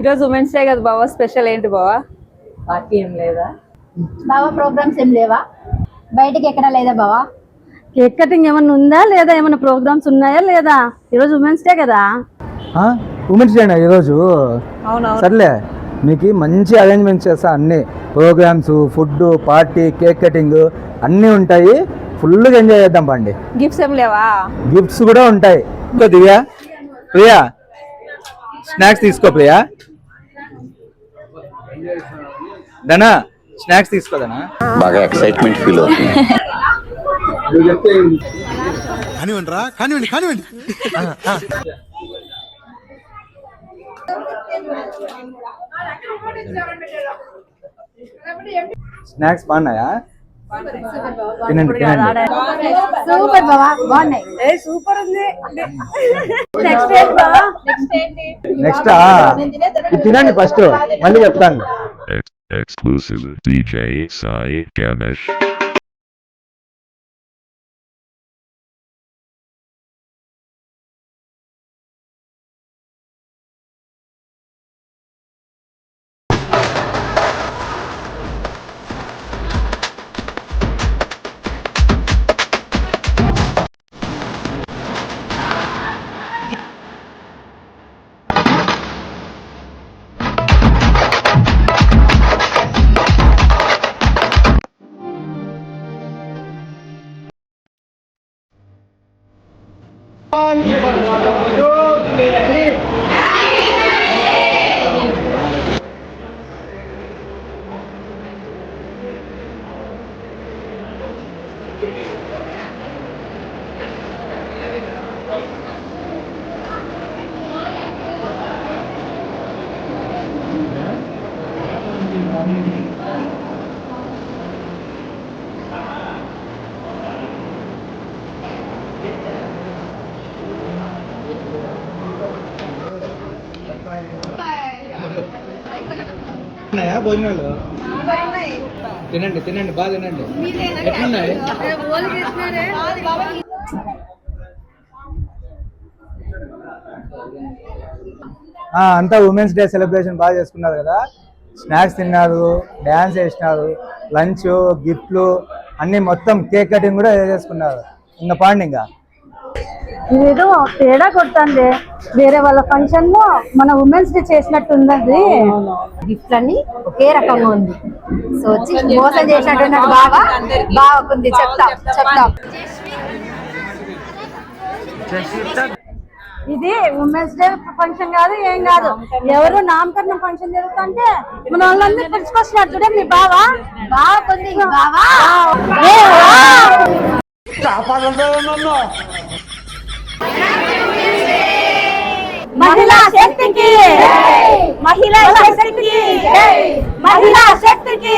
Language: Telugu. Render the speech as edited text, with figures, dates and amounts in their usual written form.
ఈరోజు ఉమెన్స్ డే కదా బావా, స్పెషల్ ఏంటి బావా? పార్టీ ఏం లేదా బావా? ప్రోగ్రామ్స్ ఏం లేవా? బయటికి ఎక్కడ లేదా బావా? కేక్ కటింగ్ ఏమన్నా ఉందా లేదా? ఏమన్నా ప్రోగ్రామ్స్ ఉన్నాయా లేదా? ఈరోజు ఉమెన్స్ డే కదా. ఉమెన్స్ డేనా ఈరోజు? అవునవును. సర్లే, మీకు మంచి అరేంజ్మెంట్స్ చేస్తా. అన్ని programmes, food, party, cake cutting అన్నీ ఉంటాయి. ఫుల్గా ఎంజాయ్ చేద్దాం పండి. గిఫ్ట్స్ ఏం లేవా? గిఫ్ట్స్ కూడా ఉంటాయి. ఇంకో దివ్యా, ప్రియా స్నాక్స్ తీసుకో. ప్రియా ధనా స్నాక్స్ తీసుకోదనా? బాగా ఎక్సైట్మెంట్ ఫీల్ అవుతుంది. కానివ్వండి రా, కానివ్వండి కానివ్వండి. స్నాక్స్ బాగున్నాయా? తినండి తినండి. సూపర్ బావా, బాగున్నాయి. నెక్స్ట్ తినండి ఫస్ట్, మళ్ళీ చెప్తాను. Exclusive DJ Sai Ganesh. భోజనాలు తినండి తినండి, బాగా తినండి. ఎట్లున్నాయి? అంతా ఉమెన్స్ డే సెలబ్రేషన్ బాగా చేసుకున్నారు కదా. స్నాక్స్ తిన్నారు, డ్యాన్స్ చేసినారు, లంచ్, గిఫ్ట్లు అన్నీ, మొత్తం కేక్ కటింగ్ కూడా చేసుకున్నారు. ఇంకా పాండి ఇంకా ఇదేదో తేడా కొడుతుంది. వేరే వాళ్ళ ఫంక్షన్ లో మన ఉమెన్స్ డే చేసినట్టు ఉంది. గిఫ్ట్ అన్ని ఒకే రకంగా ఉంది. సో వచ్చి మోసం చేసినట్టు బావా, బాగుంది. చెప్తాం చెప్తాం. ఇది ఉమెన్స్ డే ఫంక్షన్ కాదు, ఏం కాదు. ఎవరు నామకరణం ఫంక్షన్ జరుగుతుంటే మన వాళ్ళందరూ పిలుచుకొచ్చినారు. చూడే మీ బావా, బాగుంది బావా. మహిళా శక్తికి, మహిళా శక్తికి, మహిళా శక్తికి.